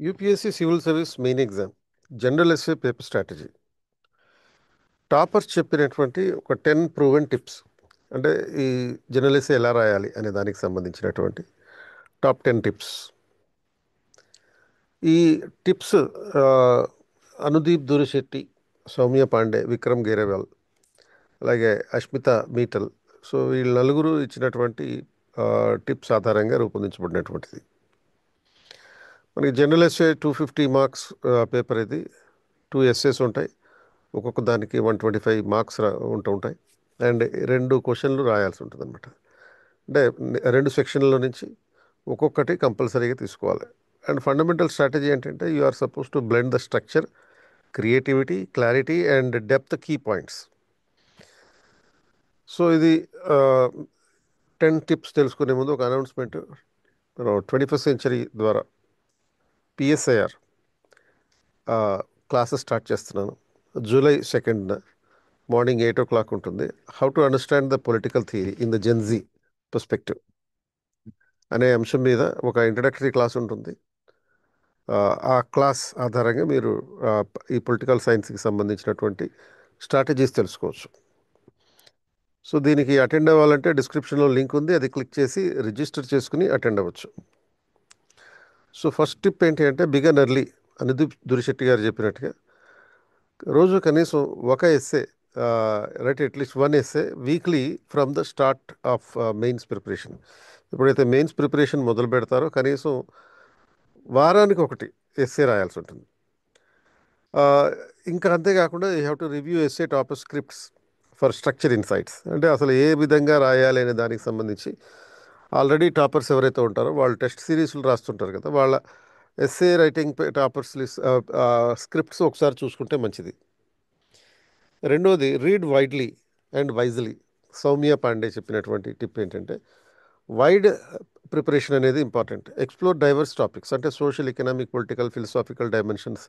UPSC civil service main exam general essay paper strategy toppers చెప్పినటువంటి ఒక 10 proven tips అంటే ఈ జనరల్ ఎస్ఏ ఎలా రాయాలి అనే దానికి సంబంధించినటువంటి టాప్ 10 టిప్స్. ఈ టిప్స్ ఆ, అనుదీప్ దూరిశెట్టి, సౌమ్య పాండే, విక్రమ్ గేరేవాల్, అలాగే అష్మిత మీటల్. సో వీళ్ళు నలుగురు ఇచ్చినటువంటి టిప్స్ ఆధారంగా రూపొందించబడినటువంటిది. మనకి జనరల్ ఎస్ఏ 250 మార్క్స్ పేపర్ ఇది. 2 ఎస్ఏస్ ఉంటాయి. ఒక్కొక్క దానికి 125 మార్క్స్ ఉంటూ ఉంటాయి. అండ్ 2 క్వశ్చన్లు రాయాల్సి ఉంటుంది అనమాట. అంటే 2 సెక్షన్ల నుంచి ఒక్కొక్కటి కంపల్సరీగా తీసుకోవాలి. అండ్ ఫండమెంటల్ స్ట్రాటజీ ఏంటంటే you are supposed to blend the structure, creativity, clarity and depth key points. So ఇది 10 టిప్స్ తెలుసుకునే ముందు ఒక అనౌన్స్మెంట్. 21st సెంచరీ ద్వారా పిఎస్ఐఆర్ క్లాసెస్ స్టార్ట్ చేస్తున్నాను. జూలై 2nd మార్నింగ్ 8 o'clock ఉంటుంది. How to understand the political theory in the Gen Z perspective అనే అంశం మీద ఒక ఇంట్రడక్టరీ క్లాస్ ఉంటుంది. ఆ క్లాస్ ఆధారంగా మీరు ఈ పొలిటికల్ సైన్స్కి సంబంధించినటువంటి స్ట్రాటజీస్ తెలుసుకోవచ్చు. సో దీనికి అటెండ్ అవ్వాలంటే డిస్క్రిప్షన్లో లింక్ ఉంది, అది క్లిక్ చేసి రిజిస్టర్ చేసుకుని అటెండ్ అవ్వచ్చు. సో ఫస్ట్ టిప్ ఏంటి అంటే బిగన్ ఎర్లీ. అనుదీప్ దురిశెట్టి గారు చెప్పినట్టుగా రోజు కనీసం ఒక essay right, at least 1 essay weekly from the start of mains preparation. ఎప్పుడైతే మెయిన్స్ ప్రిపరేషన్ మొదలు పెడతారో కనీసం వారానికి ఒకటి ఎస్సే రాయాల్సి ఉంటుంది. ఆ, ఇంకా అంతేకాకుండా you have to review essay topper scripts for structure insights. అంటే అసలు ఏ విధంగా రాయాలి అనే దానికి సంబంధించి ఆల్రెడీ టాపర్స్ ఎవరైతే ఉంటారో వాళ్ళు టెస్ట్ సిరీస్లు రాస్తుంటారు కదా, వాళ్ళ ఎస్సే రైటింగ్ టాపర్స్ స్క్రిప్ట్స్ ఒకసారి చూసుకుంటే మంచిది. రెండోది read widely and wisely. Soumya Pandey చెప్పినటువంటి టిప్ ఏంటంటే వైడ్ ప్రిపరేషన్ అనేది ఇంపార్టెంట్. ఎక్స్ప్లోర్ డైవర్స్ టాపిక్స్ అంటే social, economic, political, philosophical dimensions.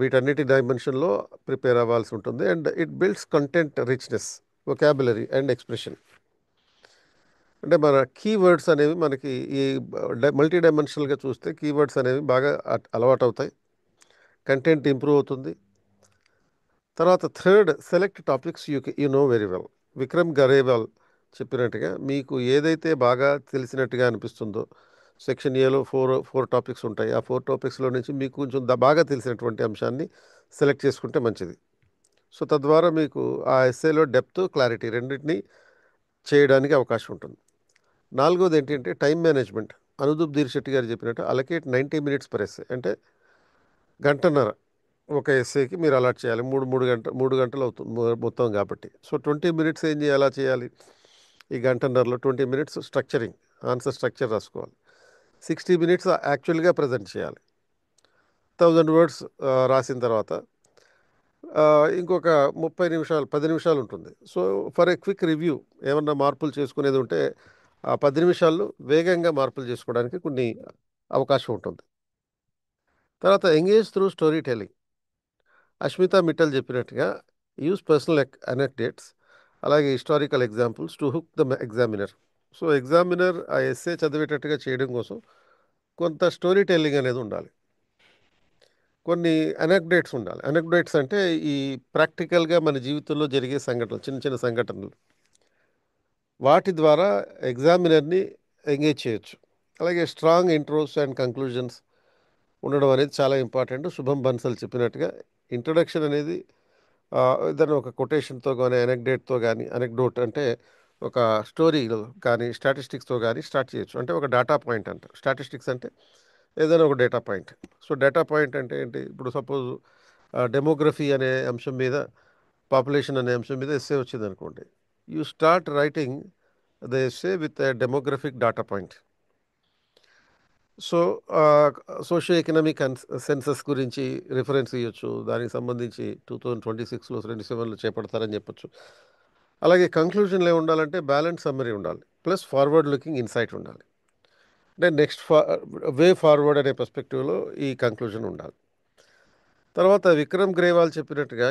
వీటన్నిటి డైమెన్షన్లో ప్రిపేర్ అవ్వాల్సి ఉంటుంది. And it builds content richness, vocabulary and expression. అంటే మన కీవర్డ్స్ అనేవి మనకి ఈ మల్టీ డైమెన్షనల్గా చూస్తే కీవర్డ్స్ అనేవి బాగా అలవాటు అవుతాయి. కంటెంట్ ఇంప్రూవ్ అవుతుంది. తర్వాత third, select topics you know very well. Vikram Garewal చెప్పినట్టుగా మీకు ఏదైతే బాగా తెలిసినట్టుగా అనిపిస్తుందో, సెక్షన్ ఏలో ఫోర్ టాపిక్స్ ఉంటాయి. ఆ 4 టాపిక్స్లో నుంచి మీకు కొంచెం బాగా తెలిసినటువంటి అంశాన్ని సెలెక్ట్ చేసుకుంటే మంచిది. సో తద్వారా మీకు ఆ ఎస్ఏలో డెప్త్, క్లారిటీ రెండింటినీ చేయడానికి అవకాశం ఉంటుంది. నాలుగోది ఏంటంటే టైం మేనేజ్మెంట్. అనుదీప్ దీర్శెట్టి గారు చెప్పినట్టు అలకేట్ 90 minutes పర్ ఎస్ఏ. అంటే గంటన్నర ఒక ఎస్ఏకి మీరు అలాట్ చేయాలి. మూడు గంటలు అవుతుంది మొత్తం కాబట్టి. సో 20 minutes ఏం చేయాలి, అలా చేయాలి. ఈ గంటన్నరలో 20 minutes స్ట్రక్చరింగ్, ఆన్సర్ స్ట్రక్చర్ రాసుకోవాలి. 60 minutes యాక్చువల్గా ప్రజెంట్ చేయాలి. 1000 words రాసిన తర్వాత ఆ, ఇంకొక 10 నిమిషాలు ఉంటుంది. So for a quick review ఏమన్నా మార్పులు చేసుకునేది ఉంటే ఆ 10 నిమిషాల్లో వేగంగా మార్పులు చేసుకోవడానికి కొన్ని అవకాశం ఉంటుంది. తర్వాత engage through story telling. Ashmita Mittal చెప్పినట్టుగా యూస్ పర్సనల్ అనెక్డేట్స్, అలాగే historical examples to hook the examiner. So examiner ఆ ఎస్సే చదివేటట్టుగా చేయడం కోసం కొంత స్టోరీ టెల్లింగ్ అనేది ఉండాలి. కొన్ని అనెక్డేట్స్ ఉండాలి. అనెక్డేట్స్ అంటే ఈ ప్రాక్టికల్గా మన జీవితంలో జరిగే సంఘటనలు, చిన్న చిన్న సంఘటనలు, వాటి ద్వారా ఎగ్జామినర్ని ఎంగేజ్ చేయొచ్చు. అలాగే స్ట్రాంగ్ ఇంట్రోస్ అండ్ కంక్లూజన్స్ ఉండడం అనేది చాలా ఇంపార్టెంట్. శుభం బన్సల్ చెప్పినట్టుగా ఇంట్రొడక్షన్ అనేది ఏదైనా ఒక కొటేషన్తో కానీ, అనెక్డేట్తో కానీ, అనెక్డోట్ అంటే ఒక స్టోరీలో కానీ, స్టాటిస్టిక్స్తో కానీ స్టార్ట్ చేయొచ్చు. అంటే ఒక డేటా పాయింట్ అంట. స్టాటిస్టిక్స్ అంటే ఏదైనా ఒక data point. So data point అంటే ఏంటి, ఇప్పుడు సపోజ్ డెమోగ్రఫీ అనే అంశం మీద, పాపులేషన్ అనే అంశం మీద ఎస్సే వచ్చింది అనుకోండి. You start writing the essay with demographic data point. So socio economic census గురించి రిఫరెన్స్ ఇవ్వచ్చు. దానికి సంబంధించి 2026లో 27లో చేపడతారని చెప్పొచ్చు. అలాగే కంక్లూజన్లో ఏమి ఉండాలంటే బ్యాలెన్స్ సమ్మరీ ఉండాలి, ప్లస్ ఫార్వర్డ్ లుకింగ్ ఇన్సైట్ ఉండాలి. అంటే నెక్స్ట్ వే ఫార్వర్డ్ అనే పర్స్పెక్టివ్లో ఈ కంక్లూజన్ ఉండాలి. తర్వాత విక్రమ్ గ్రేవాల్ చెప్పినట్టుగా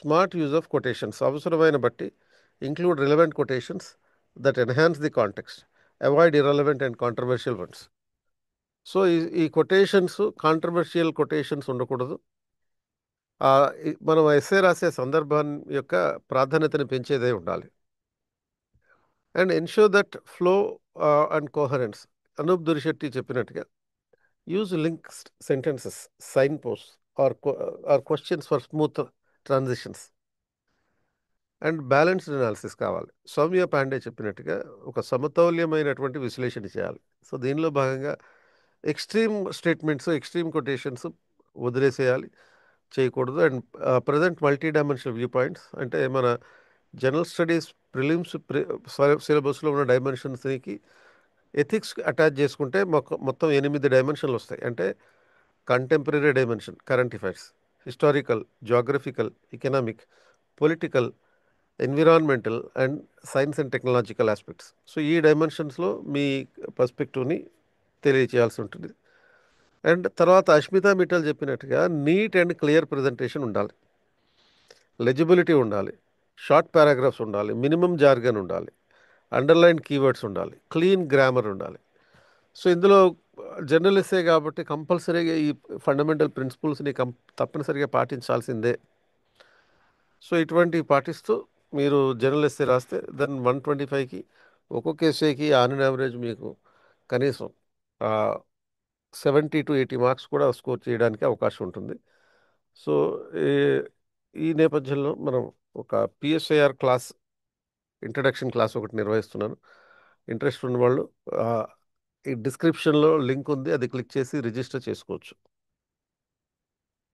స్మార్ట్ యూజ్ ఆఫ్ కొటేషన్స్. అవసరమైన బట్టి include relevant quotations that enhance the context, avoid irrelevant and controversial ones. So ఈ కొటేషన్స్ కాంట్రవర్షియల్ కొటేషన్స్ ఉండకూడదు. మనం ఎస్ఏ రాసే సందర్భాన్ని యొక్క ప్రాధాన్యతని పెంచేదే ఉండాలి. And ensure that flow and coherence. Anoop Durishetti చెప్పినట్టుగా use links sentences, signpost or questions for smooth transitions. And balanced analysis కావాలి. సౌమ్య పాండే చెప్పినట్టుగా ఒక సమతౌల్యమైనటువంటి విశ్లేషణ చేయాలి. సో దీనిలో భాగంగా ఎక్స్ట్రీమ్ స్టేట్మెంట్స్, ఎక్స్ట్రీమ్ కొటేషన్స్ వదిలేసేయాలి, చేయకూడదు. And present multi dimensional view points అంటే మన జనరల్ స్టడీస్ ప్రిలిమ్స్ సిలబస్లో ఉన్న డైమెన్షన్స్కి ఎథిక్స్ అటాచ్ చేసుకుంటే మొత్తం 8 డైమెన్షన్లు వస్తాయి. అంటే contemporary dimension, current affairs; historical, geographical, economic, political, environmental and science and technological aspects. So ఈ డైమెన్షన్స్లో మీ పర్స్పెక్టివ్ని తెలియచేయాల్సి ఉంటుంది. అండ్ తర్వాత అష్మితా మిట్టల్ చెప్పినట్టుగా నీట్ అండ్ క్లియర్ ప్రజెంటేషన్ ఉండాలి, లెజిబిలిటీ ఉండాలి, షార్ట్ పారాగ్రాఫ్స్ ఉండాలి, మినిమం జార్గన్ ఉండాలి, అండర్లైన్ కీవర్డ్స్ ఉండాలి, క్లీన్ గ్రామర్ ఉండాలి. సో ఇందులో జర్నల్ ఎస్సే కాబట్టి కంపల్సరీగా ఈ ఫండమెంటల్ ప్రిన్సిపల్స్ని తప్పనిసరిగా పాటించాల్సిందే. సో ఇటువంటివి పాటిస్తూ మీరు జర్నల్ ఎస్సే రాస్తే దెన్ 125కి ఒక్కొక్క ఎస్సేకి ఆన్ అండ్ యావరేజ్ మీకు కనీసం 70 to 80 మార్క్స్ కూడా స్కోర్ చేయడానికి అవకాశం ఉంటుంది. సో ఈ ఈ నేపథ్యంలో మనం ఒక పిఎస్ఐఆర్ క్లాస్, ఇంట్రడక్షన్ క్లాస్ ఒకటి నిర్వహిస్తున్నాను. ఇంట్రెస్ట్ ఉన్న వాళ్ళు ఈ డిస్క్రిప్షన్లో లింక్ ఉంది, అది క్లిక్ చేసి రిజిస్టర్ చేసుకోవచ్చు.